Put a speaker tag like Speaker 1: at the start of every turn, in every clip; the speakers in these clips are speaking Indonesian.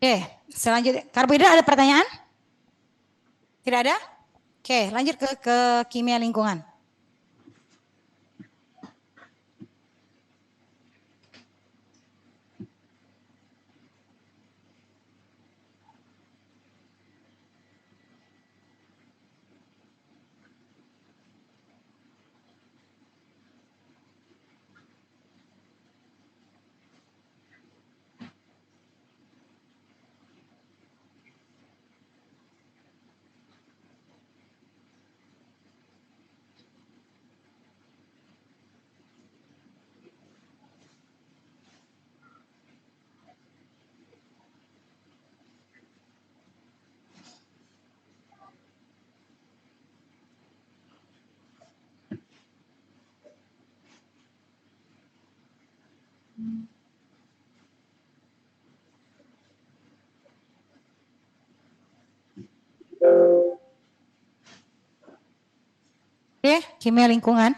Speaker 1: Oke, selanjutnya. Karbohidrat ada pertanyaan? Tidak ada? Oke, lanjut ke kimia lingkungan. Oke, kimia lingkungan.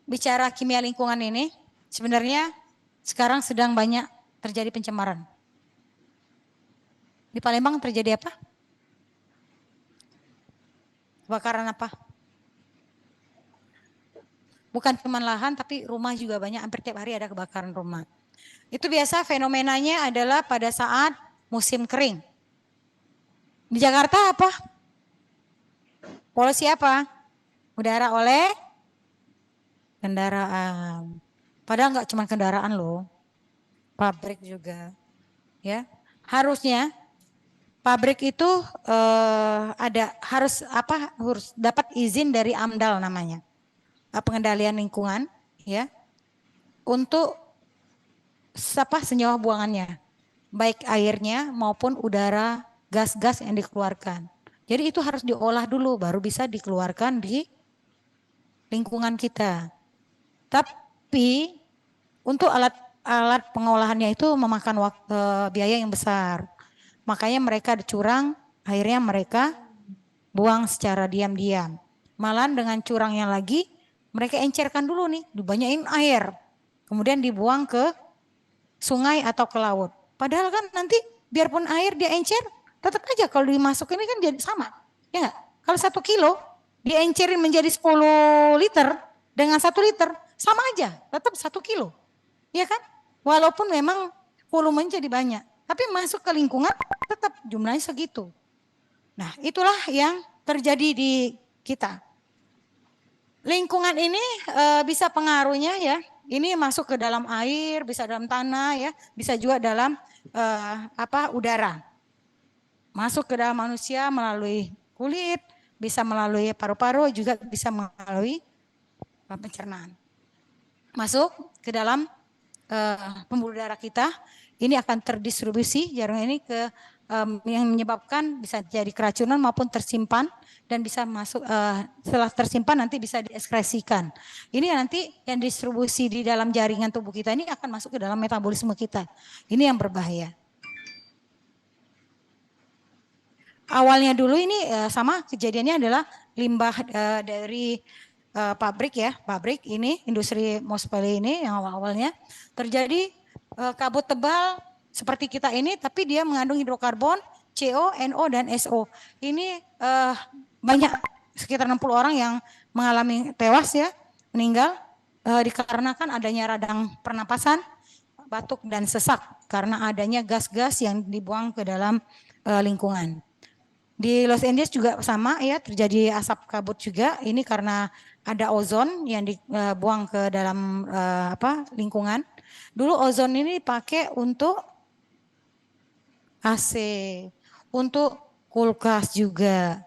Speaker 1: Bicara kimia lingkungan ini, sebenarnya sekarang sedang banyak terjadi pencemaran. Di Palembang terjadi apa? Kebakaran apa? Bukan cuma lahan, tapi rumah juga banyak. Hampir tiap hari ada kebakaran rumah. Itu biasa fenomenanya adalah pada saat musim kering. Di Jakarta apa? Polusi apa? Udara oleh kendaraan. Padahal nggak cuma kendaraan loh, pabrik juga, ya. Harusnya pabrik itu harus dapat izin dari AMDAL namanya, pengendalian lingkungan, ya, untuk senyawa buangannya, baik airnya maupun udara, gas-gas yang dikeluarkan. Jadi itu harus diolah dulu, baru bisa dikeluarkan di lingkungan kita. Tapi untuk alat pengolahannya itu memakan biaya yang besar. Makanya mereka curang, akhirnya mereka buang secara diam-diam. Malahan dengan curangnya lagi, mereka encerkan dulu nih, dibanyain air. Kemudian dibuang ke sungai atau ke laut. Padahal kan nanti biarpun air dia encer, tetap aja kalau dimasukin ini kan jadi sama. Ya enggak? Kalau 1 kilo diencerin menjadi 10 liter dengan 1 liter, sama aja, tetap 1 kilo. Ya kan? Walaupun memang volumenya jadi banyak. Tapi masuk ke lingkungan tetap jumlahnya segitu. Nah, itulah yang terjadi di kita. Lingkungan ini bisa pengaruhnya ya. Ini masuk ke dalam air, bisa dalam tanah ya, bisa juga dalam udara. Masuk ke dalam manusia melalui kulit, bisa melalui paru-paru, juga bisa melalui pencernaan. Masuk ke dalam pembuluh darah kita, ini akan terdistribusi jarum ini ke yang menyebabkan bisa jadi keracunan maupun tersimpan dan bisa masuk setelah tersimpan nanti bisa dieskresikan. Ini nanti yang distribusi di dalam jaringan tubuh kita ini akan masuk ke dalam metabolisme kita. Ini yang berbahaya. Awalnya dulu ini sama kejadiannya adalah limbah dari pabrik ya, pabrik ini industri Mospeli ini yang awal-awalnya terjadi kabut tebal seperti kita ini, tapi dia mengandung hidrokarbon, CO, NO dan SO. Ini banyak sekitar 60 orang yang mengalami tewas ya, meninggal dikarenakan adanya radang pernapasan, batuk dan sesak karena adanya gas-gas yang dibuang ke dalam lingkungan. Di Los Angeles juga sama ya, terjadi asap kabut juga. Ini karena ada ozon yang dibuang ke dalam lingkungan. Dulu ozon ini dipakai untuk AC, untuk kulkas juga.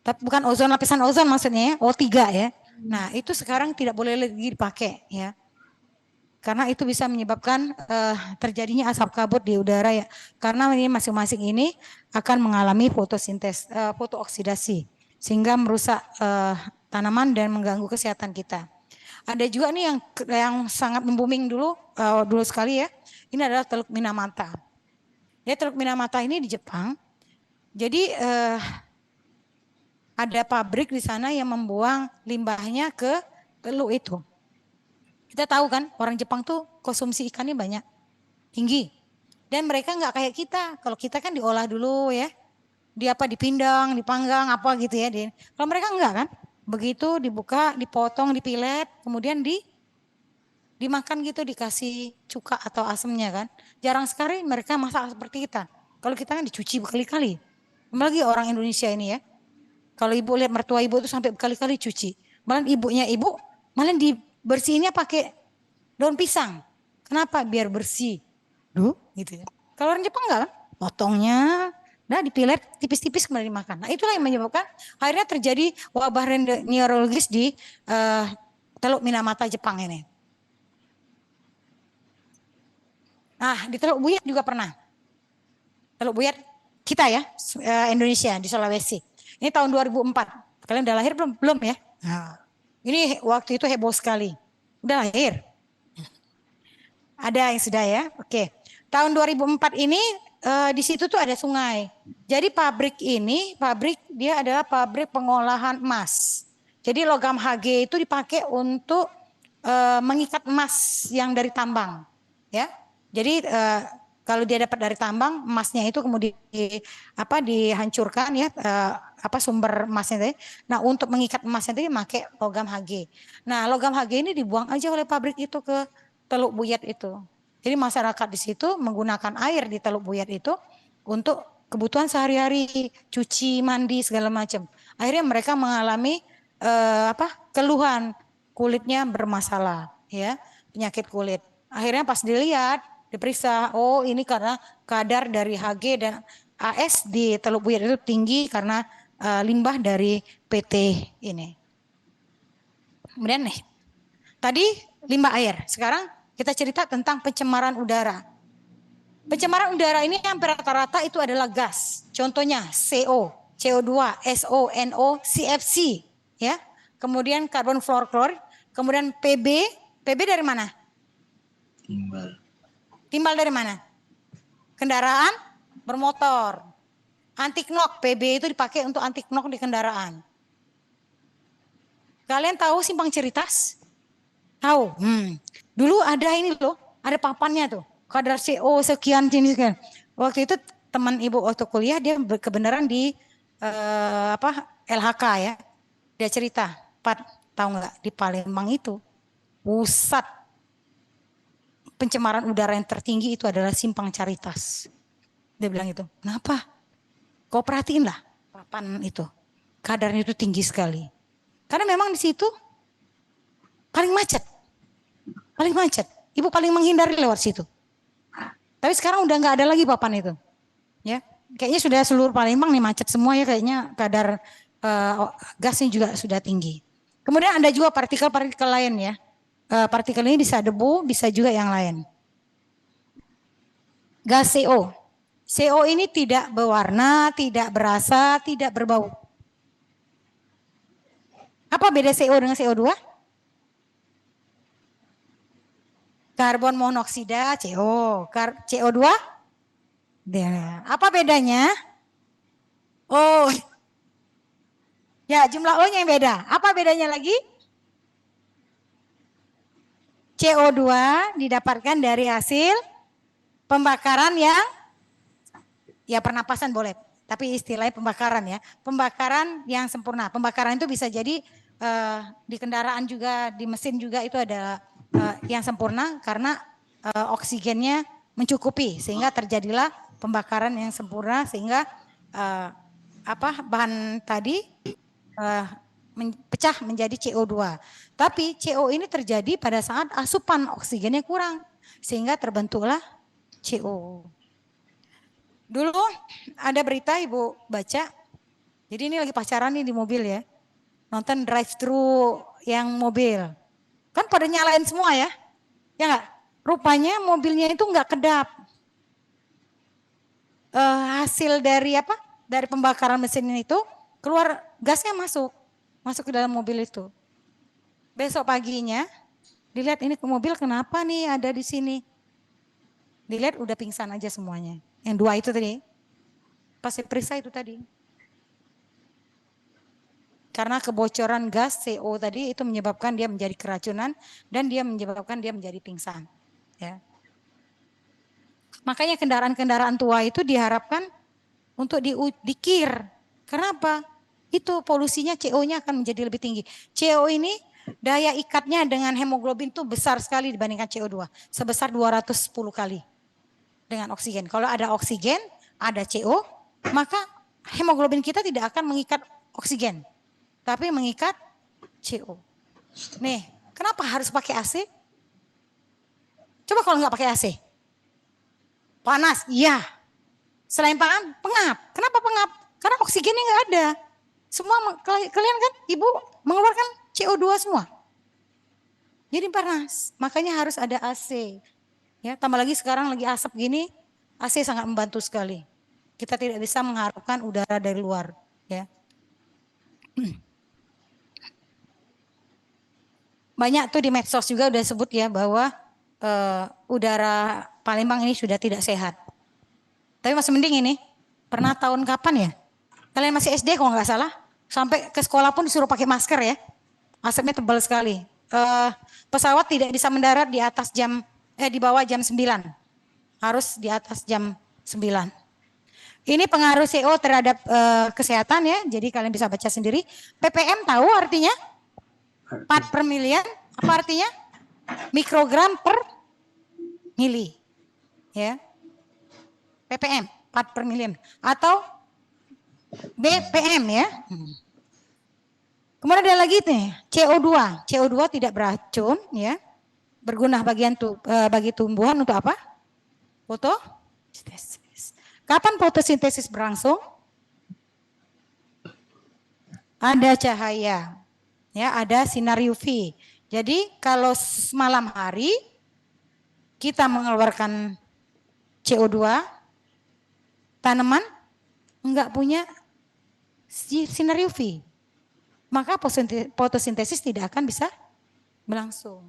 Speaker 1: Tapi bukan ozon lapisan ozon maksudnya ya, O3 ya. Nah, itu sekarang tidak boleh lagi dipakai ya. Karena itu bisa menyebabkan terjadinya asap kabut di udara ya. Karena ini masing-masing ini akan mengalami fotooksidasi sehingga merusak tanaman dan mengganggu kesehatan kita. Ada juga nih yang sangat membuming dulu sekali ya. Ini adalah Teluk Minamata. Ya, Teluk Minamata ini di Jepang. Jadi ada pabrik di sana yang membuang limbahnya ke teluk itu. Kita tahu kan orang Jepang tuh konsumsi ikannya banyak, tinggi. Dan mereka nggak kayak kita. Kalau kita kan diolah dulu ya. Di apa dipindang, dipanggang apa gitu ya. Kalau mereka enggak kan. Begitu dibuka, dipotong, dipilet, kemudian dimakan gitu, dikasih cuka atau asemnya kan. Jarang sekali mereka masak seperti kita. Kalau kita kan dicuci berkali-kali. Apalagi orang Indonesia ini ya. Kalau ibu lihat mertua ibu itu sampai berkali-kali cuci. Malah ibunya ibu malah dibersihinnya pakai daun pisang. Kenapa? Biar bersih. Duh, gitu ya. Kalau orang Jepang enggak kan? Potongnya, nah dipilet tipis-tipis kemudian dimakan. Nah itulah yang menyebabkan akhirnya terjadi wabah neurologis di Teluk Minamata Jepang ini. Nah di Teluk Buyat juga pernah. Teluk Buyat kita ya, Indonesia di Sulawesi. Ini tahun 2004. Kalian udah lahir belum? Belum ya? Nah, ini waktu itu heboh sekali. Udah lahir? Ada yang sudah ya? Oke. Tahun 2004 ini di situ tuh ada sungai. Jadi pabrik dia adalah pabrik pengolahan emas. Jadi logam Hg itu dipakai untuk mengikat emas yang dari tambang, ya. Jadi kalau dia dapat dari tambang, emasnya itu kemudian dihancurkan ya, sumber emasnya tadi. Nah untuk mengikat emasnya tadi pakai logam Hg. Nah logam Hg ini dibuang aja oleh pabrik itu ke Teluk Buyat itu. Jadi masyarakat di situ menggunakan air di Teluk Buyat itu untuk kebutuhan sehari-hari, cuci, mandi segala macam. Akhirnya mereka mengalami keluhan, kulitnya bermasalah, ya, penyakit kulit. Akhirnya pas dilihat, diperiksa, oh ini karena kadar dari Hg dan AS di Teluk Buyat itu tinggi karena limbah dari PT ini. Kemudian nih, tadi limbah air, sekarang kita cerita tentang pencemaran udara. Pencemaran udara ini hampir rata-rata itu adalah gas. Contohnya CO, CO2, SO, NO, CFC, ya. Kemudian karbon fluoroklorid, kemudian PB. PB dari mana?
Speaker 2: Timbal.
Speaker 1: Timbal dari mana? Kendaraan bermotor. Anti knock, PB itu dipakai untuk anti knock di kendaraan. Kalian tahu simpang Ciritas? Tahu? Dulu ada ini loh, ada papannya tuh. Kadar CO sekian jenis kan. Waktu itu teman ibu waktu kuliah dia kebenaran di LHK ya. Dia cerita, Pat, tahu nggak di Palembang itu pusat pencemaran udara yang tertinggi itu adalah simpang Caritas. Dia bilang itu. Kenapa? Kau perhatiin lah papan itu. Kadarnya itu tinggi sekali. Karena memang di situ paling macet. Paling macet. Ibu paling menghindari lewat situ. Tapi sekarang udah nggak ada lagi papan itu. Ya, kayaknya sudah seluruh Palembang nih macet semua ya, kayaknya kadar gasnya juga sudah tinggi. Kemudian ada juga partikel-partikel lain ya. Partikel ini bisa debu, bisa juga yang lain. Gas CO. CO ini tidak berwarna, tidak berasa, tidak berbau. Apa beda CO dengan CO2? Karbon monoksida CO, CO2. Apa bedanya? Oh, ya jumlah O-nya yang beda. Apa bedanya lagi? CO2 didapatkan dari hasil pembakaran yang, ya pernapasan boleh, tapi istilahnya pembakaran ya. Pembakaran yang sempurna. Pembakaran itu bisa jadi di kendaraan juga, di mesin juga itu ada yang sempurna karena oksigennya mencukupi sehingga terjadilah pembakaran yang sempurna sehingga bahan tadi pecah menjadi CO2. Tapi CO ini terjadi pada saat asupan oksigennya kurang sehingga terbentuklah CO. Dulu ada berita ibu baca, jadi ini lagi pacaran nih di mobil ya, nonton drive thru yang mobil, kan pada nyalain semua ya nggak? Rupanya mobilnya itu nggak kedap. Hasil dari dari pembakaran mesin itu keluar gasnya masuk ke dalam mobil itu. Besok paginya dilihat ini ke mobil kenapa nih ada di sini. Dilihat udah pingsan aja semuanya. Yang dua itu tadi. Pas diperiksa itu tadi. Karena kebocoran gas CO tadi itu menyebabkan dia menjadi keracunan dan dia menyebabkan dia menjadi pingsan. Ya. Makanya kendaraan-kendaraan tua itu diharapkan untuk dikir. Kenapa? Itu polusinya CO-nya akan menjadi lebih tinggi. CO ini daya ikatnya dengan hemoglobin itu besar sekali dibandingkan CO2. Sebesar 210 kali dengan oksigen. Kalau ada oksigen, ada CO, maka hemoglobin kita tidak akan mengikat oksigen. Tapi mengikat CO. Nih, kenapa harus pakai AC? Coba kalau nggak pakai AC. Panas, iya. Selain pengap. Kenapa pengap? Karena oksigennya nggak ada. Semua kalian kan, ibu mengeluarkan CO2 semua. Jadi panas. Makanya harus ada AC. Ya, tambah lagi sekarang lagi asap gini, AC sangat membantu sekali. Kita tidak bisa mengharapkan udara dari luar. Ya. Banyak tuh di medsos juga udah sebut ya bahwa udara Palembang ini sudah tidak sehat. Tapi masih mending ini. Pernah tahun kapan ya? Kalian masih SD kalau nggak salah. Sampai ke sekolah pun disuruh pakai masker ya. Asapnya tebal sekali. Pesawat tidak bisa mendarat di atas di bawah jam 9. Harus di atas jam 9. Ini pengaruh CO terhadap kesehatan ya. Jadi kalian bisa baca sendiri. ppm tahu artinya? Part per million. Apa artinya? Mikrogram per mili. Ya. ppm, part per million. Atau BPM ya. Kemudian ada lagi nih, CO2. CO2 tidak beracun ya. Berguna bagi tumbuhan untuk apa? Fotosintesis. Kapan fotosintesis berlangsung? Ada cahaya. Ya, ada sinar UV. Jadi kalau malam hari kita mengeluarkan CO2, tanaman enggak punya sinar UV. Maka fotosintesis tidak akan bisa berlangsung.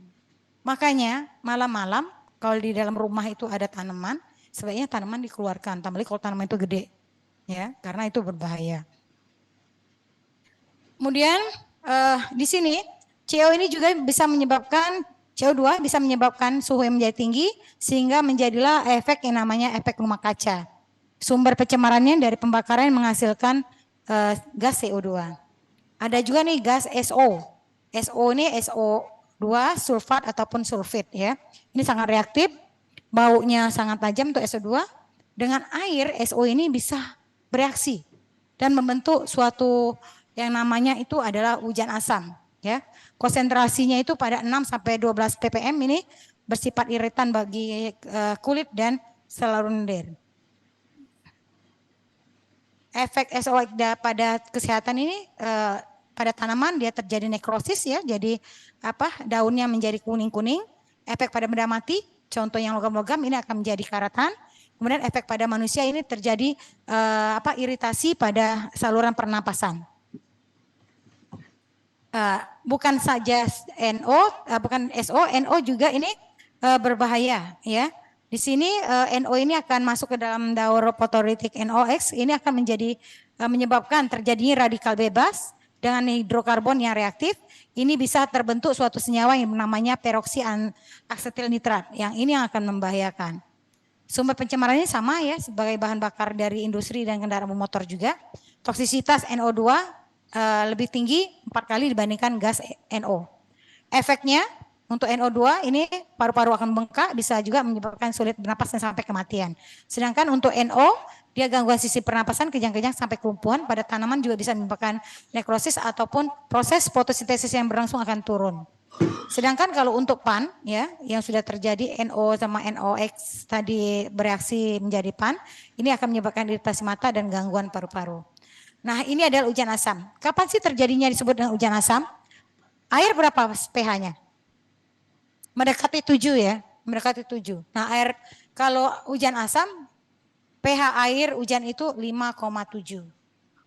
Speaker 1: Makanya malam-malam kalau di dalam rumah itu ada tanaman, sebaiknya tanaman dikeluarkan. Tambah lagi kalau tanaman itu gede, ya, karena itu berbahaya. Kemudian di sini CO ini juga bisa menyebabkan CO2 bisa menyebabkan suhu yang menjadi tinggi sehingga menjadilah efek yang namanya efek rumah kaca. Sumber pencemarannya dari pembakaran yang menghasilkan gas CO2. Ada juga nih gas SO. SO ini SO2 sulfat ataupun sulfit ya. Ini sangat reaktif, baunya sangat tajam untuk SO2. Dengan air SO ini bisa bereaksi dan membentuk suatu yang namanya itu adalah hujan asam ya. Konsentrasinya itu pada 6 sampai 12 ppm ini bersifat iritan bagi kulit dan saluran lendir. Efek SO pada kesehatan ini pada tanaman dia terjadi nekrosis ya, jadi daunnya menjadi kuning-kuning. Efek pada benda mati, contoh yang logam-logam ini akan menjadi karatan. Kemudian efek pada manusia ini terjadi iritasi pada saluran pernapasan. Bukan saja bukan SO, NO juga ini berbahaya ya. Di sini NO ini akan masuk ke dalam daur fotolitik NOx, ini akan menyebabkan terjadinya radikal bebas dengan hidrokarbon yang reaktif. Ini bisa terbentuk suatu senyawa yang namanya peroksi asetil nitrat, yang ini yang akan membahayakan. Sumber pencemarannya sama ya, sebagai bahan bakar dari industri dan kendaraan bermotor juga. Toksisitas NO2 lebih tinggi 4 kali dibandingkan gas NO. Efeknya untuk NO2 ini paru-paru akan bengkak, bisa juga menyebabkan sulit bernapas dan sampai kematian. Sedangkan untuk NO dia gangguan sisi pernapasan, kejang-kejang sampai kelumpuhan. Pada tanaman juga bisa menyebabkan nekrosis ataupun proses fotosintesis yang berlangsung akan turun. Sedangkan kalau untuk PAN ya yang sudah terjadi NO sama NOx tadi bereaksi menjadi PAN, ini akan menyebabkan iritasi mata dan gangguan paru-paru. Nah, ini adalah hujan asam. Kapan sih terjadinya disebut dengan hujan asam? Air berapa pH-nya? Mendekati 7 ya, mendekati 7. Nah, air kalau hujan asam pH air hujan itu 5,7.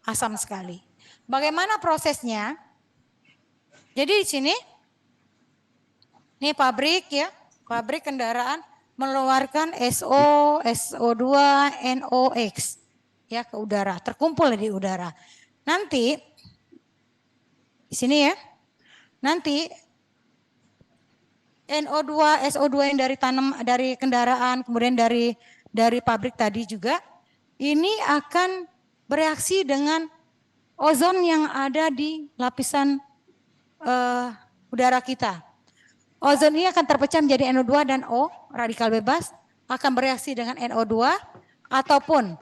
Speaker 1: Asam sekali. Bagaimana prosesnya? Jadi di sini ini pabrik ya, pabrik kendaraan mengeluarkan SO, SO2, NOx ya ke udara, terkumpul di udara. Nanti di sini ya. Nanti NO2, SO2 yang dari kendaraan, kemudian dari dari pabrik tadi juga, ini akan bereaksi dengan ozon yang ada di lapisan udara kita. Ozon ini akan terpecah menjadi NO2 dan O, radikal bebas, akan bereaksi dengan NO2 ataupun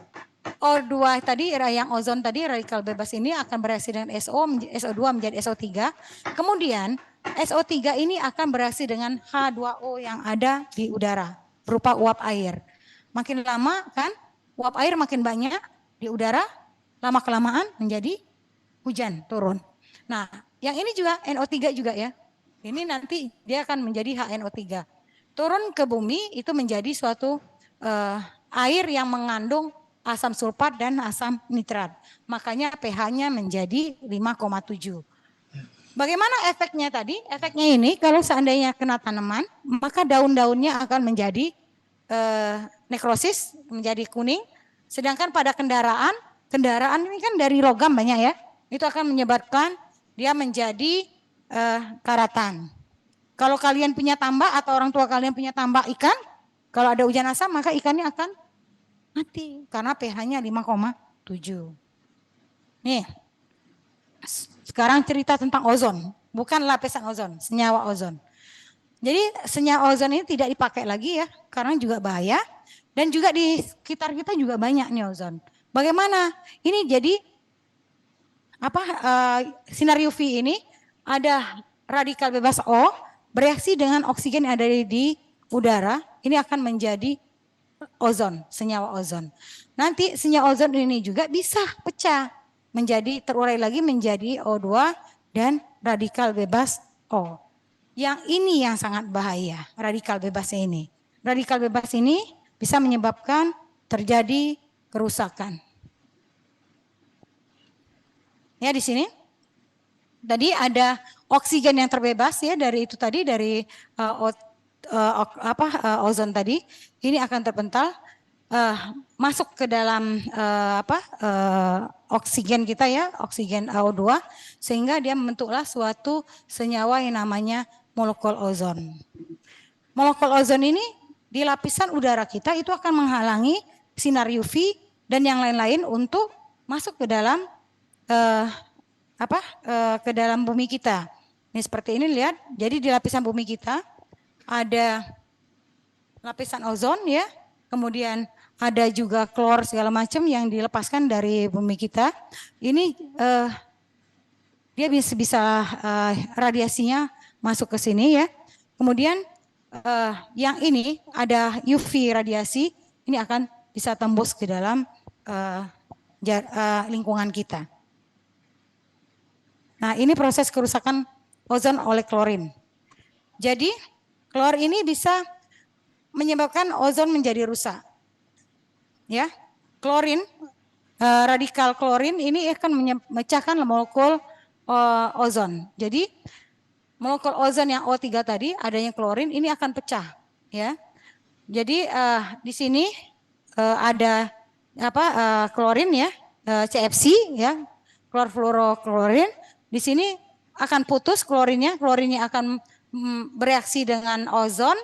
Speaker 1: O2 tadi, yang ozon tadi, radikal bebas ini akan bereaksi dengan SO2 menjadi SO3. Kemudian SO3 ini akan bereaksi dengan H2O yang ada di udara berupa uap air. Makin lama kan uap air makin banyak di udara, lama kelamaan menjadi hujan turun. Nah, yang ini juga NO3 juga ya. Ini nanti dia akan menjadi HNO3. Turun ke bumi itu menjadi suatu air yang mengandung asam sulfat dan asam nitrat. Makanya pH-nya menjadi 5,7. Bagaimana efeknya tadi? Efeknya ini kalau seandainya kena tanaman, maka daun-daunnya akan menjadi nekrosis, menjadi kuning. Sedangkan pada kendaraan ini kan dari logam banyak ya. Itu akan menyebabkan dia menjadi karatan. Kalau kalian punya tambak atau orang tua kalian punya tambak ikan, kalau ada hujan asam maka ikannya akan mati karena pH-nya 5,7. Nih, sekarang cerita tentang ozon, bukan lapisan ozon, senyawa ozon. Jadi senyawa ozon ini tidak dipakai lagi ya, karena juga bahaya dan juga di sekitar kita juga banyak nih ozon. Bagaimana? Ini jadi sinar UV ini ada radikal bebas O bereaksi dengan oksigen yang ada di udara, ini akan menjadi ozon, senyawa ozon. Nanti senyawa ozon ini juga bisa pecah menjadi terurai lagi menjadi O2 dan radikal bebas O. Yang ini yang sangat bahaya, radikal bebas ini. Radikal bebas ini bisa menyebabkan terjadi kerusakan. Ya di sini. Tadi ada oksigen yang terbebas ya dari itu tadi dari ozon tadi, ini akan terpental masuk ke dalam oksigen kita ya, oksigen O2, sehingga dia membentuklah suatu senyawa yang namanya molekul ozon. Molekul ozon ini di lapisan udara kita itu akan menghalangi sinar UV dan yang lain-lain untuk masuk ke dalam ke dalam bumi kita. Ini seperti ini lihat. Jadi di lapisan bumi kita ada lapisan ozon ya. Kemudian ada juga klor segala macam yang dilepaskan dari bumi kita. Ini dia bisa radiasinya masuk ke sini ya. Kemudian yang ini ada UV radiasi, ini akan bisa tembus ke dalam lingkungan kita. Nah, ini proses kerusakan ozon oleh klorin. Jadi, klor ini bisa menyebabkan ozon menjadi rusak. Ya, klorin, radikal klorin ini akan memecahkan molekul ozon. Jadi, molekul ozon yang O3 tadi, adanya klorin ini akan pecah. Ya, jadi di sini ada klorin ya, CFC ya, klorfluoroklorin. Di sini akan putus klorinnya akan bereaksi dengan ozon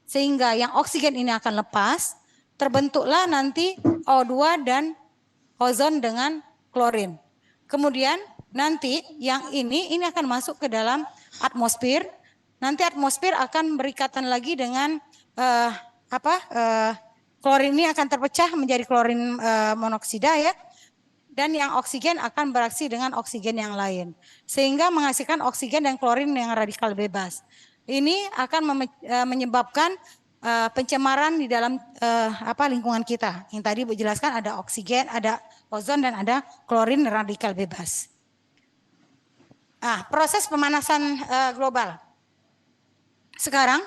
Speaker 1: sehingga yang oksigen ini akan lepas, terbentuklah nanti O2 dan ozon dengan klorin. Kemudian nanti yang ini akan masuk ke dalam atmosfer. Nanti atmosfer akan berikatan lagi dengan klorin ini akan terpecah menjadi klorin monoksida ya. Dan yang oksigen akan bereaksi dengan oksigen yang lain. Sehingga menghasilkan oksigen dan klorin yang radikal bebas. Ini akan menyebabkan pencemaran di dalam lingkungan kita. Yang tadi Bu jelaskan ada oksigen, ada ozon, dan ada klorin radikal bebas. Proses pemanasan global. Sekarang,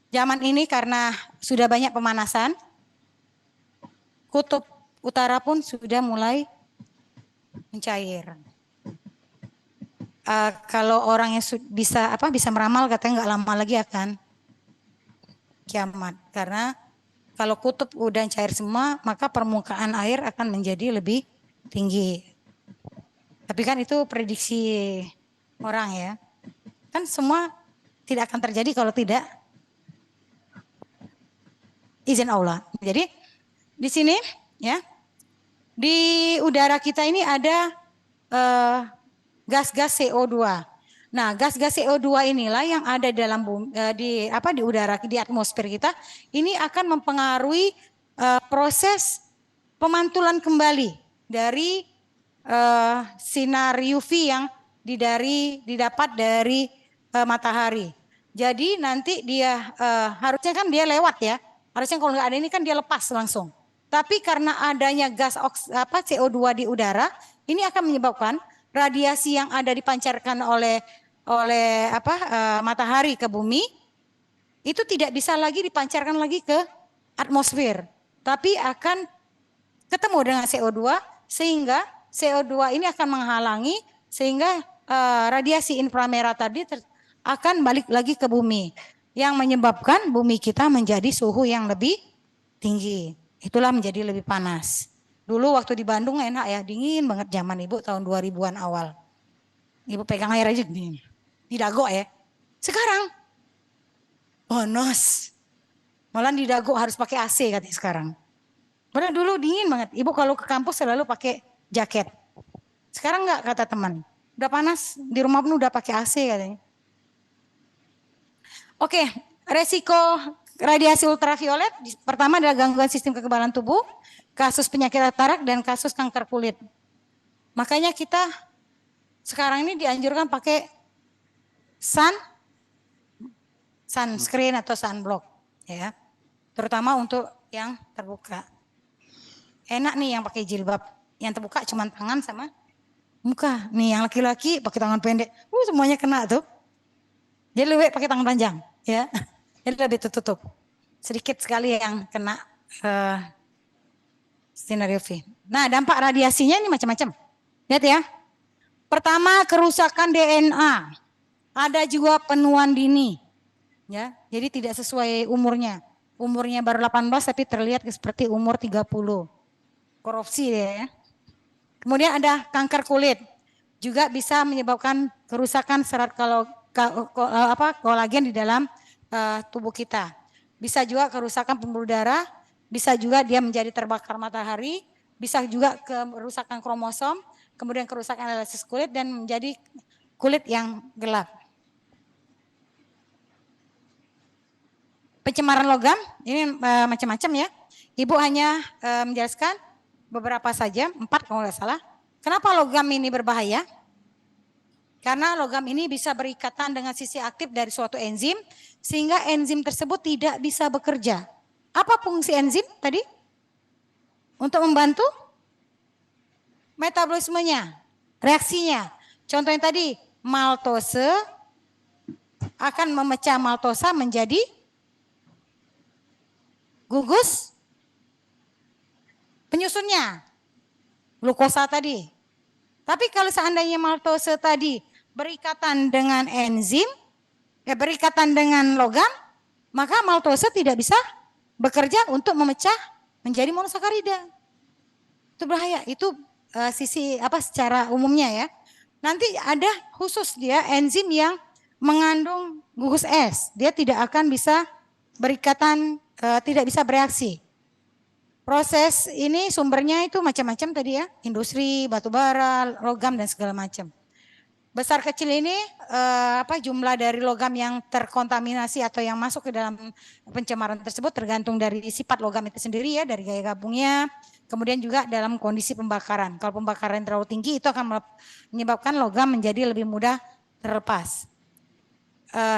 Speaker 1: zaman ini karena sudah banyak pemanasan, kutub utara pun sudah mulai mencair. Kalau orang yang bisa meramal katanya nggak lama lagi akan kiamat, karena kalau kutub udah cair semua maka permukaan air akan menjadi lebih tinggi. Tapi kan itu prediksi orang ya, kan semua tidak akan terjadi kalau tidak izin Allah. Jadi di sini ya. Di udara kita ini ada gas-gas CO2. Nah, gas-gas CO2 inilah yang ada dalam di udara, di atmosfer kita, ini akan mempengaruhi proses pemantulan kembali dari sinar UV yang didapat dari matahari. Jadi nanti dia harusnya kan dia lewat ya. Harusnya kalau nggak ada ini kan dia lepas langsung. Tapi karena adanya gas CO2 di udara, ini akan menyebabkan radiasi yang ada dipancarkan oleh matahari ke bumi itu tidak bisa lagi dipancarkan lagi ke atmosfer, tapi akan ketemu dengan CO2 sehingga CO2 ini akan menghalangi sehingga radiasi inframerah tadi akan balik lagi ke bumi yang menyebabkan bumi kita menjadi suhu yang lebih tinggi. Itulah menjadi lebih panas. Dulu waktu di Bandung enak ya, dingin banget zaman Ibu tahun 2000-an awal. Ibu pegang air aja dingin. Di dago ya. Sekarang panas. Malah di dago harus pakai AC katanya sekarang. Padahal dulu dingin banget. Ibu kalau ke kampus selalu pakai jaket. Sekarang enggak kata teman. Udah panas, di rumah pun udah pakai AC katanya. Oke, resiko radiasi ultraviolet pertama adalah gangguan sistem kekebalan tubuh, kasus penyakit katarak dan kasus kanker kulit. Makanya kita sekarang ini dianjurkan pakai sunscreen atau sunblock ya. Terutama untuk yang terbuka. Enak nih yang pakai jilbab, yang terbuka cuma tangan sama muka. Nih yang laki-laki pakai tangan pendek. Semuanya kena tuh. Jadi lebih pakai tangan panjang ya. Jadi lebih tertutup. Sedikit sekali yang kena sinar UV. Nah, dampak radiasinya ini macam-macam. Lihat ya. Pertama, kerusakan DNA. Ada juga penuaan dini. Ya, jadi tidak sesuai umurnya. Umurnya baru 18 tapi terlihat seperti umur 30. Korupsi ya. Kemudian ada kanker kulit. Juga bisa menyebabkan kerusakan serat kolagen di dalam tubuh kita. Bisa juga kerusakan pembuluh darah, bisa juga dia menjadi terbakar matahari, bisa juga kerusakan kromosom, kemudian kerusakan elastisitas kulit dan menjadi kulit yang gelap. Pencemaran logam ini macam-macam ya. Ibu hanya menjelaskan beberapa saja, 4 kalau nggak salah. Kenapa logam ini berbahaya? Karena logam ini bisa berikatan dengan sisi aktif dari suatu enzim, sehingga enzim tersebut tidak bisa bekerja. Apa fungsi enzim tadi? Untuk membantu metabolismenya, reaksinya. Contohnya tadi, maltose akan memecah maltosa menjadi gugus penyusunnya, glukosa tadi. Tapi kalau seandainya maltose tadi berikatan dengan enzim, berikatan dengan logam, maka maltose tidak bisa bekerja untuk memecah menjadi monosakarida. Itu bahaya. Itu sisi secara umumnya ya. Nanti ada khusus dia enzim yang mengandung gugus es. Dia tidak akan bisa berikatan, tidak bisa bereaksi. Proses ini sumbernya itu macam-macam tadi ya, industri, batubara, logam dan segala macam. Besar kecil ini jumlah dari logam yang terkontaminasi atau yang masuk ke dalam pencemaran tersebut tergantung dari sifat logam itu sendiri ya, dari gaya gabungnya, kemudian juga dalam kondisi pembakaran. Kalau pembakaran terlalu tinggi itu akan menyebabkan logam menjadi lebih mudah terlepas.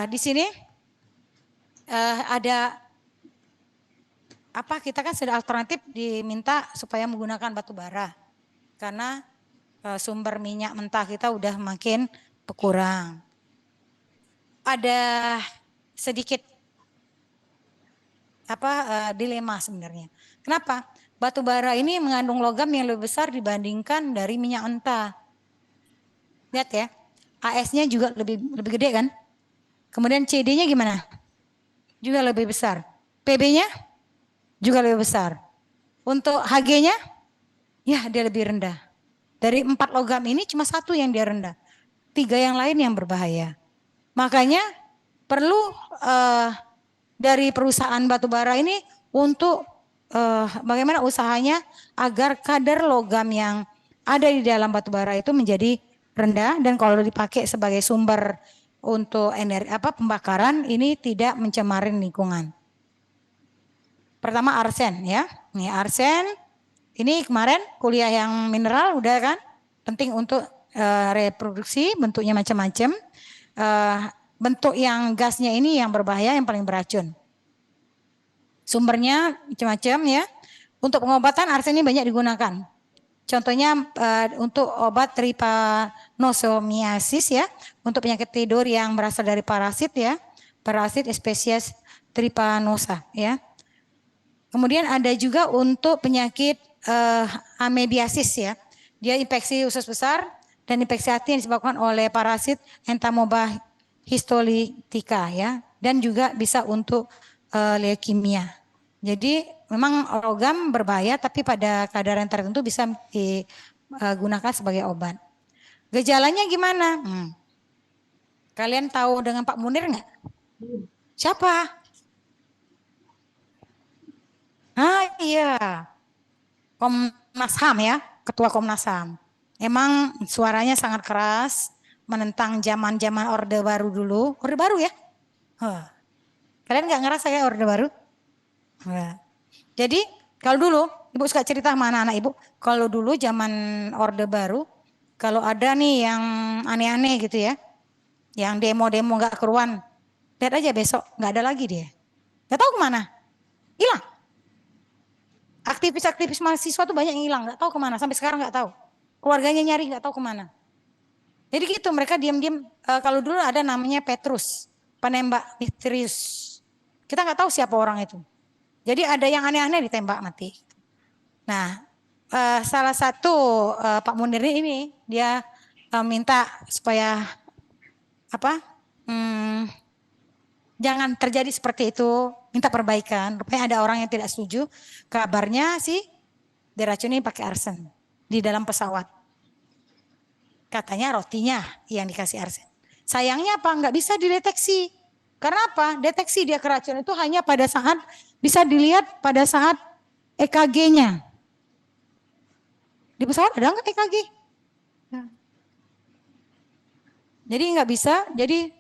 Speaker 1: Di sini ada kita kan sudah alternatif diminta supaya menggunakan batu bara karena sumber minyak mentah kita udah makin berkurang. Ada sedikit dilema sebenarnya. Kenapa? Batu bara ini mengandung logam yang lebih besar dibandingkan dari minyak mentah. Lihat ya, AS-nya juga lebih gede kan? Kemudian CD-nya gimana? Juga lebih besar. PB-nya juga lebih besar. Untuk HG-nya, ya dia lebih rendah. Dari 4 logam ini cuma 1 yang dia rendah. 3 yang lain yang berbahaya. Makanya perlu dari perusahaan batubara ini untuk bagaimana usahanya agar kadar logam yang ada di dalam batu bara itu menjadi rendah, dan kalau dipakai sebagai sumber untuk energi pembakaran ini tidak mencemari lingkungan. Pertama arsen ya. Nih arsen ini kemarin kuliah yang mineral udah kan, penting untuk reproduksi, bentuknya macam-macam. Bentuk yang gasnya ini yang berbahaya, yang paling beracun. Sumbernya macam-macam ya. Untuk pengobatan arsen ini banyak digunakan. Contohnya untuk obat trypanosomiasis ya, untuk penyakit tidur yang berasal dari parasit ya, parasit spesies trypanosa ya. Kemudian ada juga untuk penyakit amebiasis ya. Dia infeksi usus besar dan infeksi hati yang disebabkan oleh parasit Entamoeba histolytica ya, dan juga bisa untuk leukemia. Jadi memang logam berbahaya, tapi pada kadar yang tertentu bisa digunakan sebagai obat. Gejalanya gimana? Kalian tahu dengan Pak Munir nggak? Siapa? Iya, Komnas HAM ya, Ketua Komnas HAM. Emang suaranya sangat keras, menentang zaman-zaman Orde Baru dulu. Orde Baru ya? Kalian nggak ngerasa ya Orde Baru? Jadi kalau dulu, Ibu suka cerita sama anak-anak Ibu, kalau dulu zaman Orde Baru, kalau ada nih yang aneh-aneh gitu ya, yang demo-demo nggak keruan, lihat aja besok nggak ada lagi dia. Nggak tahu kemana, hilang. Aktivis-aktivis mahasiswa tuh banyak yang hilang, nggak tahu kemana, sampai sekarang nggak tahu. Keluarganya nyari nggak tahu kemana. Jadi gitu mereka diam-diam. Kalau dulu ada namanya Petrus, penembak misterius. Kita nggak tahu siapa orang itu. Jadi ada yang aneh-aneh ditembak mati. Nah, salah satu Pak Munir ini dia minta supaya jangan terjadi seperti itu, minta perbaikan. Rupanya ada orang yang tidak setuju. Kabarnya sih diracuni pakai arsen di dalam pesawat. Katanya rotinya yang dikasih arsen. Sayangnya apa? Nggak bisa dideteksi. Karena apa? Deteksi dia keracunan itu hanya pada saat, bisa dilihat pada saat EKG-nya. Di pesawat ada nggak EKG? Jadi nggak bisa. Jadi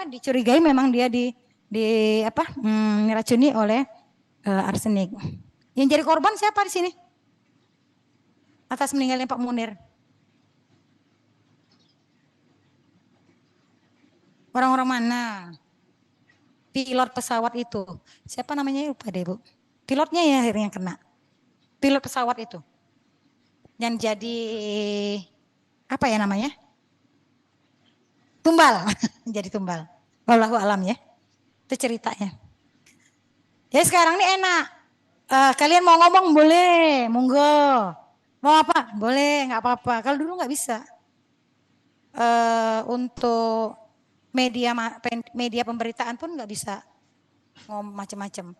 Speaker 1: dicurigai memang dia diracuni oleh arsenik. Yang jadi korban siapa di sini? Atas meninggalnya Pak Munir. Orang-orang mana? Pilot pesawat itu. Siapa namanya? Lupa deh, Bu. Pilotnya ya akhirnya kena. Pilot pesawat itu. Yang jadi apa ya namanya? Tumbal. Jadi tumbal. Wallahu alam ya. Itu ceritanya. Ya sekarang ini enak. Kalian mau ngomong boleh, monggo. Mau apa? Boleh, nggak apa-apa. Kalau dulu nggak bisa. Untuk media pemberitaan pun nggak bisa ngomong macam-macam.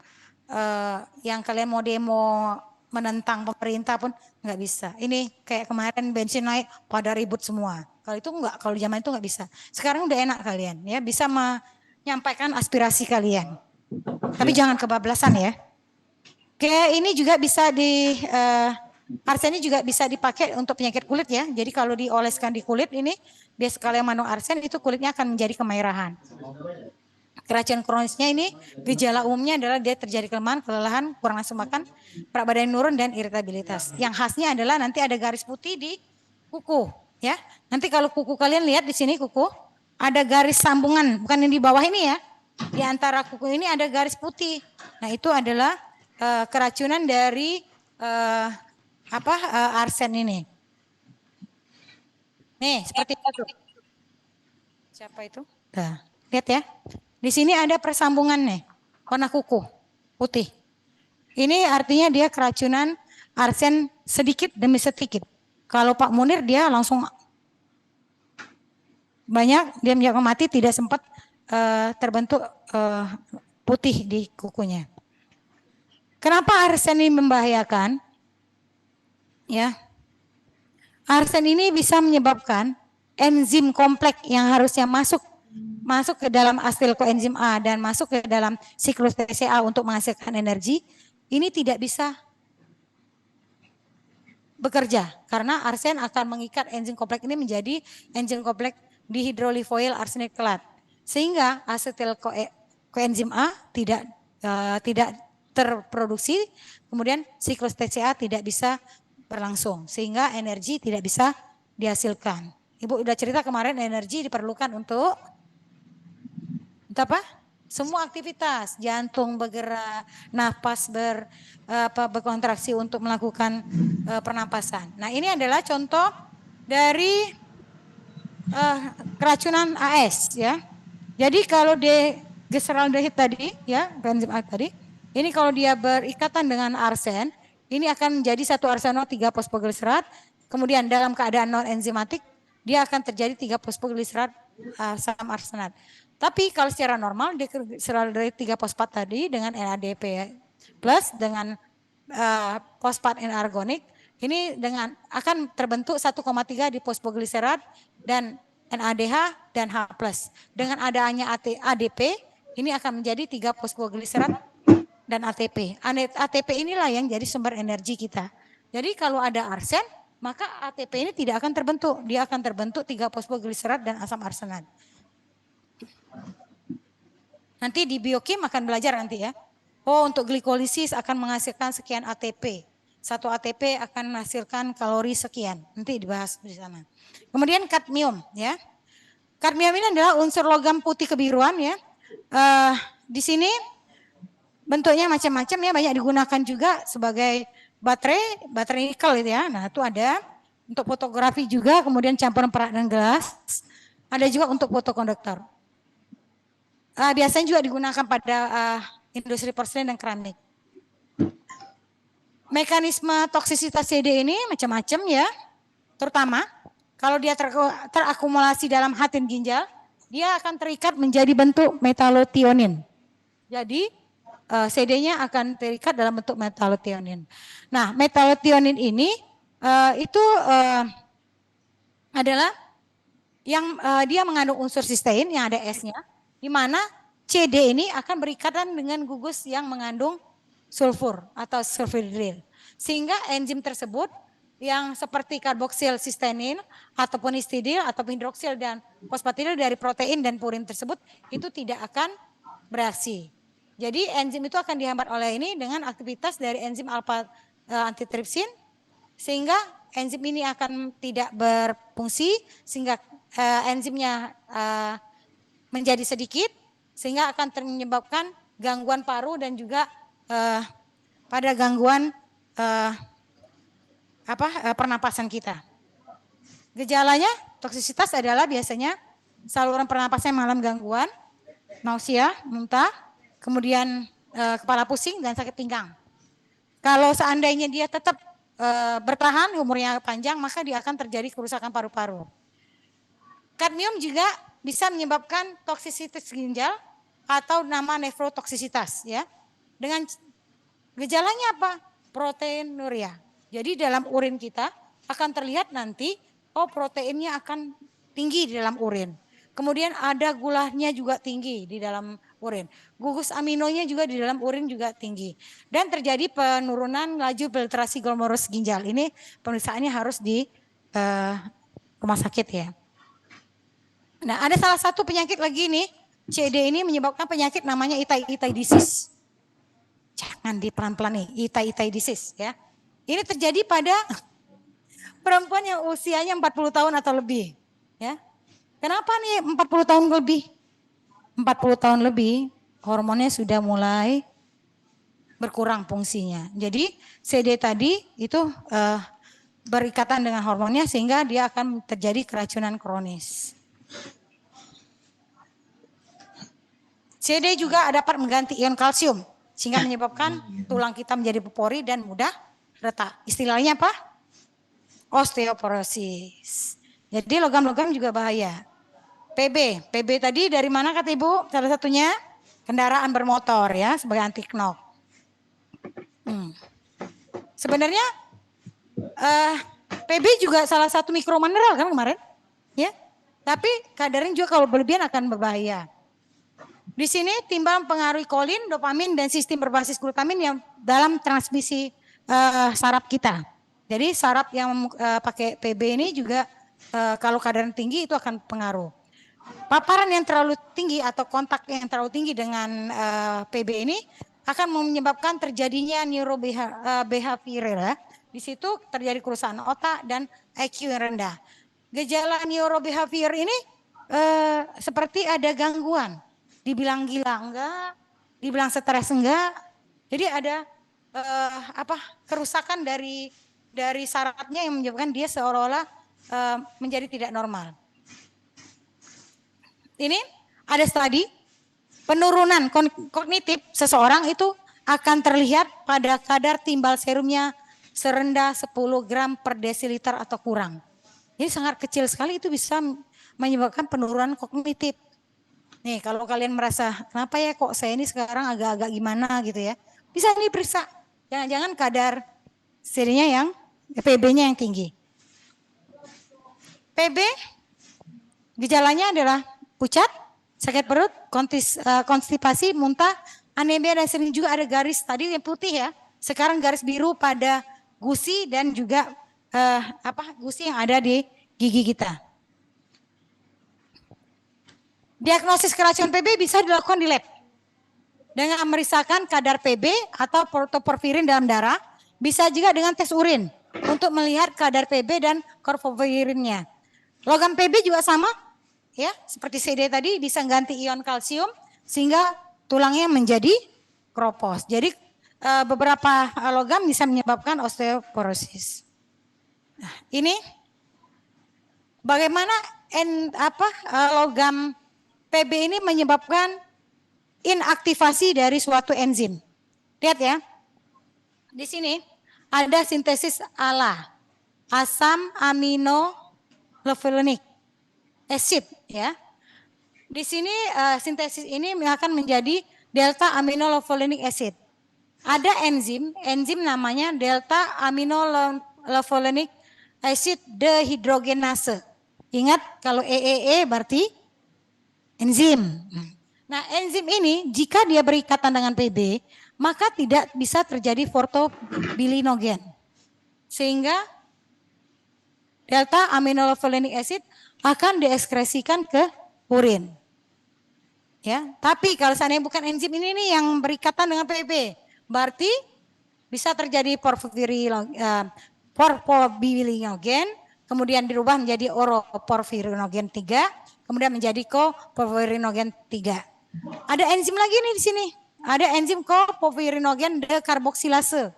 Speaker 1: Yang kalian mau demo menentang pemerintah pun nggak bisa. Ini kayak kemarin bensin naik pada ribut semua. Kalau itu nggak, kalau zaman itu nggak bisa. Sekarang udah enak kalian ya, bisa menyampaikan aspirasi kalian. Tapi jangan kebablasan ya. Oke, ini juga bisa arsen ini juga bisa dipakai untuk penyakit kulit ya. Jadi kalau dioleskan di kulit ini, dia sekalian mengandung arsen, itu kulitnya akan menjadi kemerahan. Keracunan kronisnya ini gejala umumnya adalah dia terjadi kelelahan, kurang nafsu makan, berat badan menurun, dan iritabilitas. Yang khasnya adalah nanti ada garis putih di kuku, ya. Nanti kalau kuku kalian lihat di sini kuku ada garis sambungan, bukan yang di bawah ini ya. Di antara kuku ini ada garis putih. Nah itu adalah keracunan dari arsen ini. Nih seperti itu. Siapa itu? Nah, lihat ya. Di sini ada persambungan nih, warna kuku putih. Ini artinya dia keracunan arsen sedikit demi sedikit. Kalau Pak Munir dia langsung banyak, dia menjadi mati, tidak sempat terbentuk putih di kukunya. Kenapa arsen ini membahayakan? Ya, arsen ini bisa menyebabkan enzim kompleks yang harusnya masuk masuk ke dalam asetil koenzim A dan masuk ke dalam siklus TCA untuk menghasilkan energi, ini tidak bisa bekerja karena arsen akan mengikat enzim kompleks ini menjadi enzim kompleks dihidrolifoil arsenik kelat. Sehingga asetil koenzim A tidak terproduksi, kemudian siklus TCA tidak bisa berlangsung sehingga energi tidak bisa dihasilkan. Ibu udah cerita kemarin energi diperlukan untuk apa? Semua aktivitas, jantung bergerak, nafas berkontraksi untuk melakukan pernapasan. Nah, ini adalah contoh dari keracunan AS ya. Jadi kalau glyceraldehyde tadi ya, enzim A tadi, ini kalau dia berikatan dengan arsen, ini akan menjadi satu arsenol 3 fosfoglycerat. Kemudian dalam keadaan non enzimatik dia akan terjadi 3 fosfoglycerat asam arsenat. Tapi kalau secara normal glyceraldehyde 3 fosfat tadi dengan NADP plus dengan fosfat N-argonik ini akan terbentuk 1,3 di fosfoglycerat dan NADH dan H+. Dengan adanya ADP ini akan menjadi 3 fosfoglycerat dan ATP. ATP inilah yang jadi sumber energi kita. Jadi kalau ada arsen, maka ATP ini tidak akan terbentuk. Dia akan terbentuk 3 fosfoglycerat dan asam arsenat. Nanti di biokim akan belajar nanti ya. Oh, untuk glikolisis akan menghasilkan sekian ATP. 1 ATP akan menghasilkan kalori sekian. Nanti dibahas di sana. Kemudian kadmium ya. Kadmium ini adalah unsur logam putih kebiruan ya. Di sini bentuknya macam-macam ya, banyak digunakan juga sebagai baterai nikel gitu ya. Nah, itu ada untuk fotografi juga, kemudian campuran perak dan gelas. Ada juga untuk fotokonduktor. Biasanya juga digunakan pada industri porselen dan keramik. Mekanisme toksisitas CD ini macam-macam ya. Terutama kalau dia terakumulasi dalam hati ginjal, dia akan terikat menjadi bentuk metalothionin. Jadi CD-nya akan terikat dalam bentuk metalothionin. Nah, metalothionin ini itu adalah yang dia mengandung unsur sistein yang ada S-nya, di mana CD ini akan berikatan dengan gugus yang mengandung sulfur atau sulfhidril. Sehingga enzim tersebut yang seperti karboksil sistein ataupun histidil atau hidroksil dan fosfatidil dari protein dan purin tersebut itu tidak akan bereaksi. Jadi enzim itu akan dihambat oleh ini dengan aktivitas dari enzim alfa antitripsin sehingga enzim ini akan tidak berfungsi sehingga enzimnya menjadi sedikit sehingga akan menyebabkan gangguan paru dan juga pada gangguan pernapasan kita. Gejalanya toksisitas adalah biasanya saluran pernapasan malam gangguan, nausea, muntah, kemudian kepala pusing dan sakit pinggang. Kalau seandainya dia tetap bertahan umurnya panjang maka dia akan terjadi kerusakan paru-paru. Kadmium juga bisa menyebabkan toksisitas ginjal atau nama nefrotoksisitas ya. Dengan gejalanya apa? Proteinuria. Jadi dalam urin kita akan terlihat nanti proteinnya akan tinggi di dalam urin. Kemudian ada gulanya juga tinggi di dalam urin. Gugus aminonya juga di dalam urin juga tinggi. Dan terjadi penurunan laju filtrasi glomerulus ginjal. Ini pemeriksaannya harus di rumah sakit ya. Nah, ada salah satu penyakit lagi nih, CD ini menyebabkan penyakit namanya itai disease. Jangan dipelan-pelan nih, itai disease ya. Ini terjadi pada perempuan yang usianya 40 tahun atau lebih, ya. Kenapa nih 40 tahun lebih? 40 tahun lebih, hormonnya sudah mulai berkurang fungsinya. Jadi CD tadi itu berikatan dengan hormonnya sehingga dia akan terjadi keracunan kronis. CD juga dapat mengganti ion kalsium sehingga menyebabkan tulang kita menjadi berpori dan mudah retak. Istilahnya apa? Osteoporosis. Jadi logam-logam juga bahaya. PB tadi dari mana kata Ibu? Salah satunya kendaraan bermotor ya sebagai anti knock. Sebenarnya PB juga salah satu mikromineral kan kemarin, ya. Tapi kadarnya juga kalau berlebihan akan berbahaya. Di sini timbang pengaruhi kolin, dopamin, dan sistem berbasis glutamin yang dalam transmisi saraf kita. Jadi saraf yang pakai PB ini juga kalau kadarnya tinggi itu akan pengaruh. Paparan yang terlalu tinggi atau kontak yang terlalu tinggi dengan PB ini akan menyebabkan terjadinya neurobehavioral. Di situ terjadi kerusakan otak dan IQ yang rendah. Gejala neurobehavior ini seperti ada gangguan. Dibilang gila enggak, dibilang stres enggak. Jadi ada kerusakan dari sarafnya yang menyebabkan dia seolah-olah menjadi tidak normal. Ini ada studi penurunan kognitif seseorang itu akan terlihat pada kadar timbal serumnya serendah 10 gram per desiliter atau kurang. Jadi sangat kecil sekali itu bisa menyebabkan penurunan kognitif. Nih kalau kalian merasa kenapa ya kok saya ini sekarang agak-agak gimana gitu ya. Bisa diperiksa. Jangan-jangan kadar serinya yang PB-nya yang tinggi. PB gejalanya adalah pucat, sakit perut, konstipasi, muntah, anemia dan sering juga ada garis tadi yang putih ya. Sekarang garis biru pada gusi dan juga gusi yang ada di gigi kita. Diagnosis keracunan PB bisa dilakukan di lab dengan memeriksakan kadar PB atau protoporfirin dalam darah, bisa juga dengan tes urin untuk melihat kadar PB dan korpovirinnya. Logam PB juga sama, ya seperti CD tadi bisa ganti ion kalsium sehingga tulangnya menjadi kropos. Jadi beberapa logam bisa menyebabkan osteoporosis. Nah, ini bagaimana logam PB ini menyebabkan inaktivasi dari suatu enzim. Lihat ya. Di sini ada sintesis ALA, asam amino levulinic acid ya. Di sini sintesis ini akan menjadi delta aminolevulinic acid. Ada enzim namanya delta aminolevulinic acid dehidrogenase. Ingat kalau EEE berarti enzim. Nah, enzim ini jika dia berikatan dengan PB, maka tidak bisa terjadi fortobilinogen. Sehingga delta aminolevulinic acid akan dieskresikan ke urin. Ya, tapi kalau seandainya bukan enzim ini nih yang berikatan dengan PB, berarti bisa terjadi porfobilinogen, kemudian dirubah menjadi oroporfirinogen 3, kemudian menjadi coporfirinogen 3. Ada enzim lagi nih di sini. Ada enzim coporfirinogen dekarboksilase.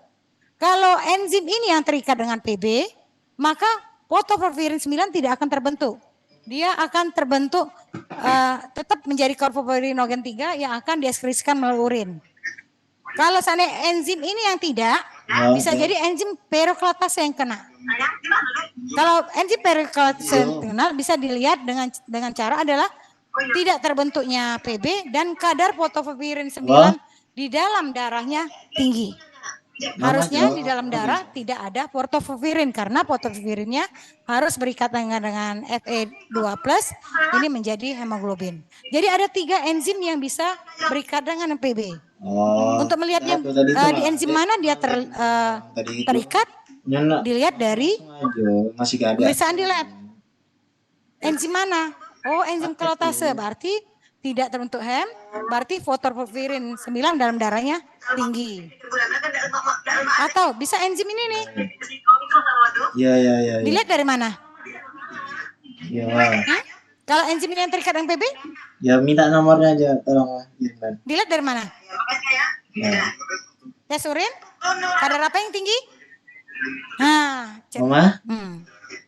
Speaker 1: Kalau enzim ini yang terikat dengan PB, maka protoporfirin 9 tidak akan terbentuk. Dia akan terbentuk tetap menjadi coporfirinogen 3 yang akan dieskresikan melalui urin. Kalau seandainya enzim ini yang tidak, bisa jadi enzim peroklatase yang kena. Kalau enzim peroklatase yang kena bisa dilihat dengan cara adalah tidak terbentuknya PB dan kadar protoporfirin 9 di dalam darahnya tinggi. Harusnya di dalam darah tidak ada portoporfirin karena portoporfirinnya harus berikatan dengan Fe2+, ini menjadi hemoglobin. Jadi ada 3 enzim yang bisa berikatan dengan PB. Untuk melihatnya di enzim mana dia terikat, dilihat dari pemeriksaan di lab. Enzim mana? Oh, enzim kelotase berarti tidak terbentuk hem, berarti portoporfirin 9 dalam darahnya tinggi. Atau bisa enzim ini nih.
Speaker 2: Iya.
Speaker 1: Dilihat dari mana?
Speaker 2: Iya.
Speaker 1: Kalau enzim ini yang terikat dengan PB?
Speaker 2: Ya minta nomornya aja, tolong.
Speaker 1: Dilihat dari mana?
Speaker 2: Ya.
Speaker 1: Tes urin? Kadar apa yang tinggi? Nah,
Speaker 2: Mama?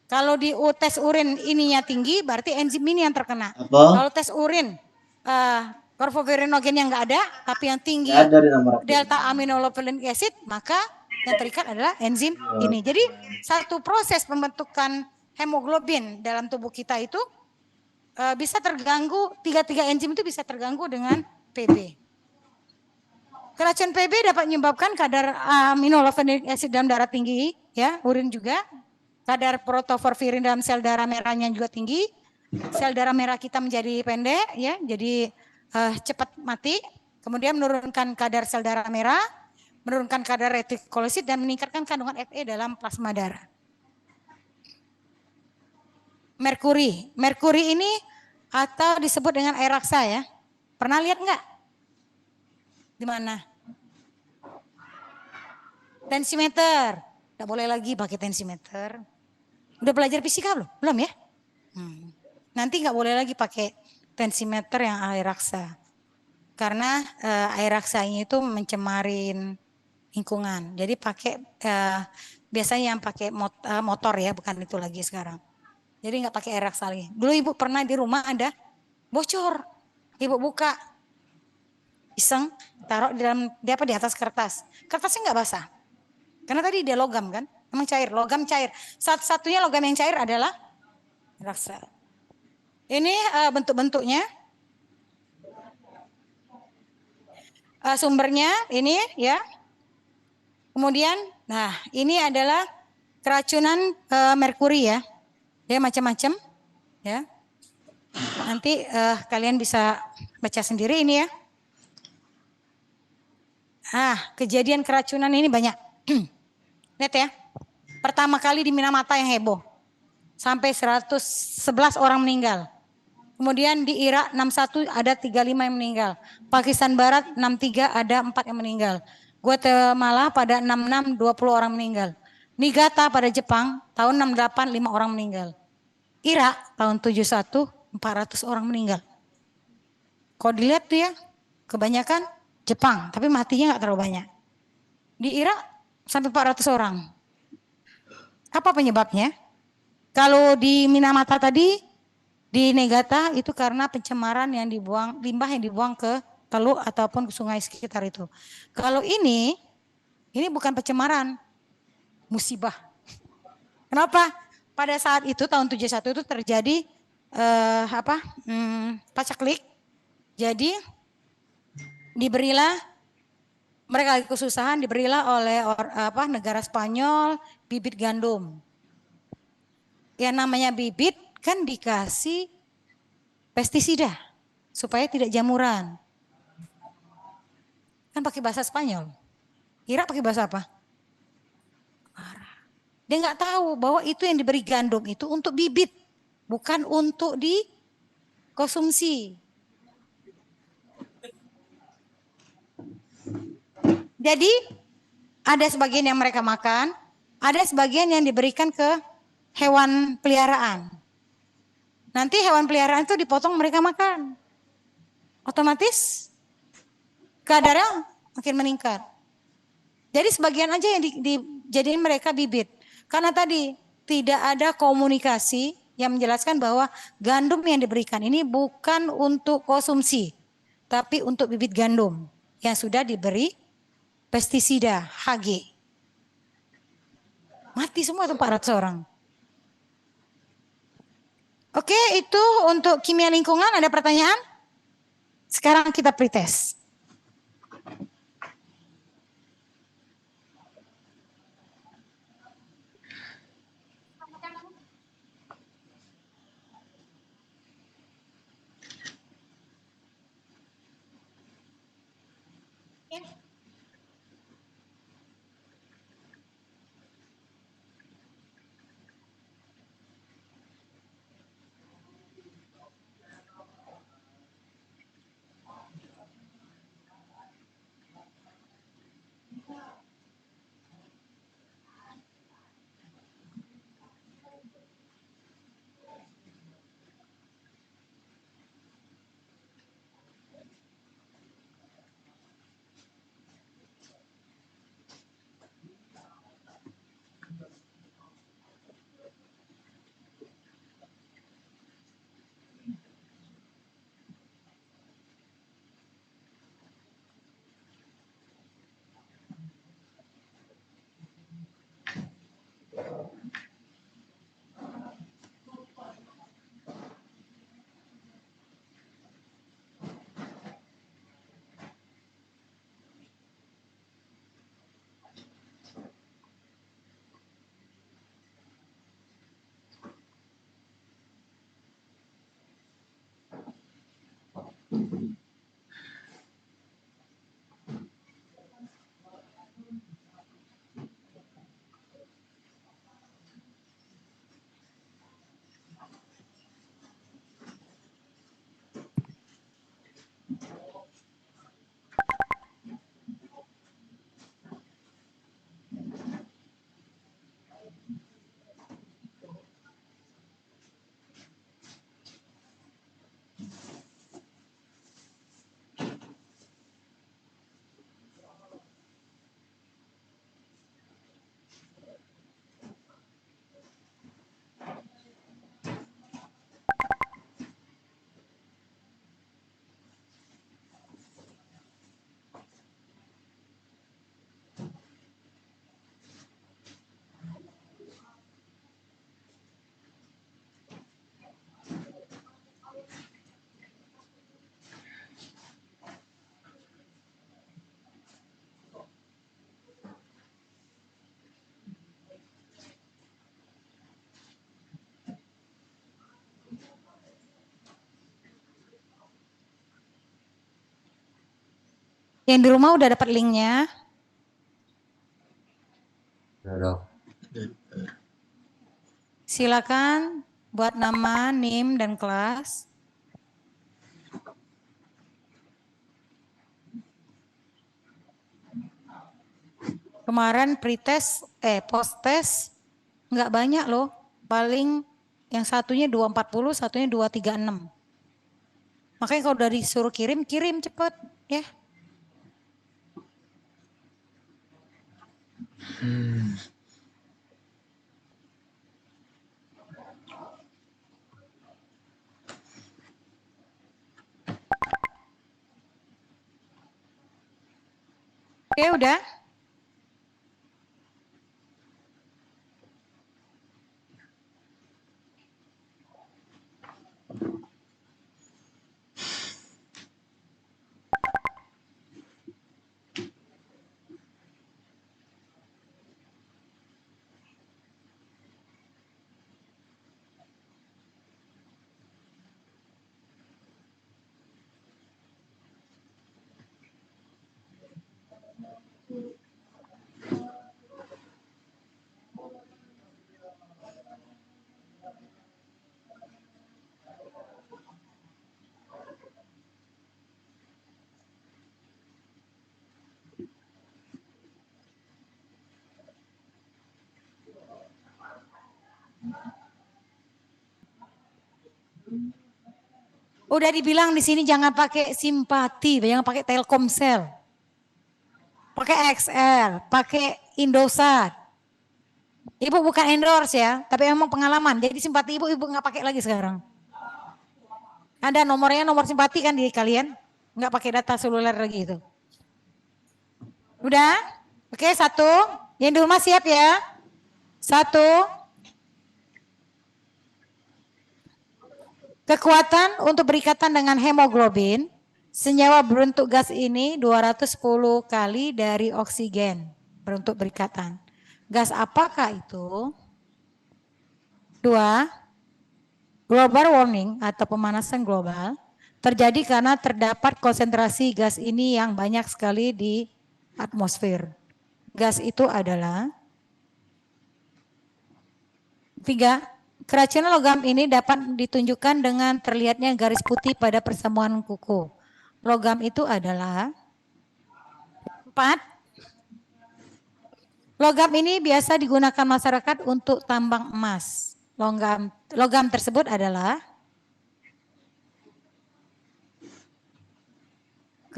Speaker 1: Kalau di tes urin ininya tinggi, berarti enzim ini yang terkena.
Speaker 2: Apa?
Speaker 1: Kalau tes urin korpovirinogen yang nggak ada, tapi yang tinggi delta aminolevulinic acid, maka yang terikat adalah enzim ini. Jadi satu proses pembentukan hemoglobin dalam tubuh kita itu bisa terganggu, 3 enzim itu bisa terganggu dengan PB. Keracunan PB dapat menyebabkan kadar aminolevulinic acid dalam darah tinggi, ya, urin juga. Kadar protoporfirin dalam sel darah merahnya juga tinggi. sel darah merah kita menjadi pendek, ya, jadi cepat mati. Kemudian menurunkan kadar sel darah merah, menurunkan kadar retikulosit dan meningkatkan kandungan Fe dalam plasma darah. Merkuri, merkuri ini atau disebut dengan air raksa ya. Pernah lihat nggak? Di mana? Tensimeter. Nggak boleh lagi pakai tensimeter. Udah belajar fisika belum? Belum ya? Nanti nggak boleh lagi pakai tensimeter yang air raksa. Karena air raksanya itu mencemarin lingkungan. Jadi pakai biasanya yang pakai motor ya, bukan itu lagi sekarang. Jadi nggak pakai air raksa lagi. Dulu ibu pernah di rumah ada bocor. Ibu buka, iseng, taruh di atas kertas. Kertasnya nggak basah. Karena tadi dia logam kan, emang cair, logam cair. Satu-satunya logam yang cair adalah raksa. Ini bentuk-bentuknya. Sumbernya ini ya. Kemudian, nah ini adalah keracunan merkuri ya. Dia macam-macam ya. Nanti kalian bisa baca sendiri ini ya. Kejadian keracunan ini banyak. Lihat ya. Pertama kali di Minamata yang heboh. Sampai 111 orang meninggal. Kemudian di Irak 61 ada 35 yang meninggal. Pakistan Barat 63 ada 4 yang meninggal. Guatemala pada 66 20 orang meninggal. Niigata pada Jepang tahun 68 5 orang meninggal. Irak tahun 71 400 orang meninggal. Kalau dilihat tuh ya, kebanyakan Jepang, tapi matinya nggak terlalu banyak. Di Irak sampai 400 orang. Apa penyebabnya? Kalau di Minamata tadi, di Niigata itu karena pencemaran yang dibuang, limbah yang dibuang ke teluk ataupun ke sungai sekitar itu. Kalau ini bukan pencemaran, musibah. Kenapa? Pada saat itu tahun 71 itu terjadi pacaklik. Jadi diberilah mereka lagi kesusahan, diberilah oleh negara Spanyol bibit gandum. Yang namanya bibit kan dikasih pestisida supaya tidak jamuran. Kan pakai bahasa Spanyol. Irak pakai bahasa apa? Arab. Dia nggak tahu bahwa itu yang diberi gandum itu untuk bibit, bukan untuk dikonsumsi. Jadi ada sebagian yang mereka makan, ada sebagian yang diberikan ke hewan peliharaan. Nanti hewan peliharaan itu dipotong mereka makan. Otomatis kadarnya makin meningkat. Jadi sebagian aja yang dijadiin mereka bibit. Karena tadi tidak ada komunikasi yang menjelaskan bahwa gandum yang diberikan ini bukan untuk konsumsi, tapi untuk bibit gandum yang sudah diberi pestisida Hg. Mati semua tuh 400 orang. Oke, itu untuk kimia lingkungan. Ada pertanyaan? Sekarang kita pretest. Yang di rumah udah dapat linknya?
Speaker 3: Udah.
Speaker 1: Silakan buat nama, NIM, dan kelas. Kemarin pretest, post test nggak banyak loh. Paling yang satunya 240, satunya 236. Makanya kalau udah disuruh kirim, kirim cepet ya. Oke, udah. Udah dibilang di sini jangan pakai simpati, jangan pakai Telkomsel. Pakai XL, pakai Indosat. Ibu bukan endorse ya, tapi emang pengalaman. Jadi simpati ibu nggak pakai lagi sekarang. Ada nomornya, nomor simpati kan di kalian? Nggak pakai data seluler lagi itu. Udah? Oke, satu. Yang di rumah siap ya? Satu. Kekuatan untuk berikatan dengan hemoglobin, senyawa berbentuk gas ini 210 kali dari oksigen berbentuk berikatan. Gas apakah itu? 2. Global warming atau pemanasan global terjadi karena terdapat konsentrasi gas ini yang banyak sekali di atmosfer. Gas itu adalah 3. Keracunan logam ini dapat ditunjukkan dengan terlihatnya garis putih pada persamuan kuku. Logam itu adalah 4. Logam ini biasa digunakan masyarakat untuk tambang emas. Logam tersebut adalah 5.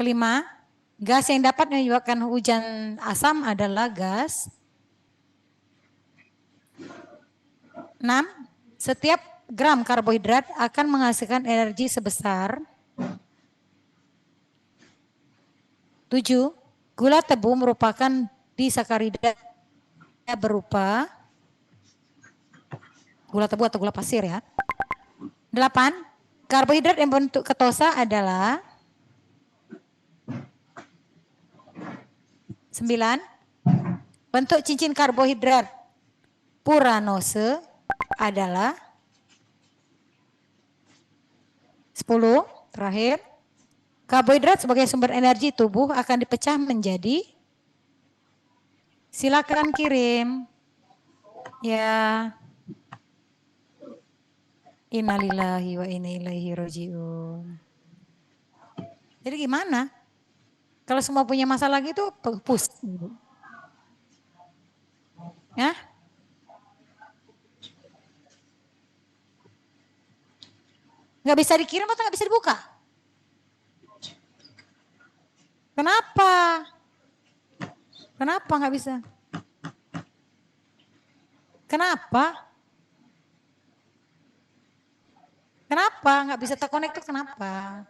Speaker 1: Gas yang dapat menyebabkan hujan asam adalah gas. 6. Setiap gram karbohidrat akan menghasilkan energi sebesar 7. Gula tebu merupakan disakarida berupa gula tebu atau gula pasir ya. 8. Karbohidrat yang bentuk ketosa adalah 9. Bentuk cincin karbohidrat puranose adalah 10. Terakhir, Karbohidrat sebagai sumber energi tubuh akan dipecah menjadi, silakan kirim. Ya. Innalillahi wa inna ilaihi rajiun. Jadi gimana? Kalau semua punya masalah gitu, pusing. Ya? Nggak bisa dikirim atau nggak bisa dibuka? Kenapa? Kenapa nggak bisa? Kenapa? Kenapa nggak bisa terkonek tuh kenapa?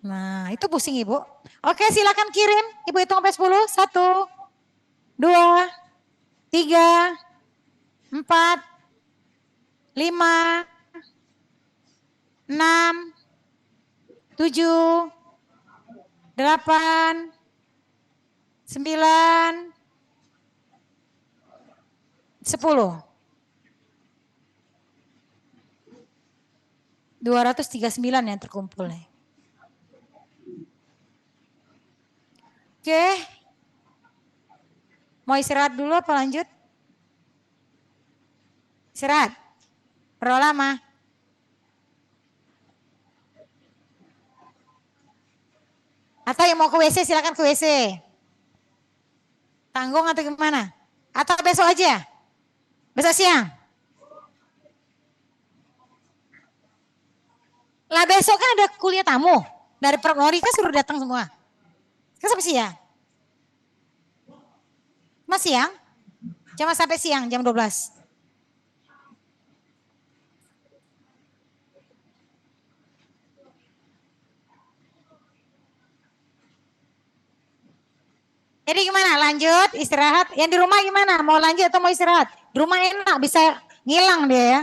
Speaker 1: Nah itu pusing ibu. Oke silakan kirim. Ibu hitung sampai 10. 1, 2, 3, 4, 5, 6, 7, 8, 9, 10. 239 yang terkumpul nih. Oke. Mau istirahat dulu apa lanjut? Istirahat. Berapa lama? Atau yang mau ke WC silakan ke WC. Tanggung atau gimana? Atau besok aja? Besok siang? Lah besok kan ada kuliah tamu. Dari Prognosi kan suruh datang semua. Kan sampai siang? Mas siang? Cuma sampai siang jam 12. Jadi gimana? Lanjut istirahat. Yang di rumah gimana? Mau lanjut atau mau istirahat? Di rumah enak bisa ngilang dia ya.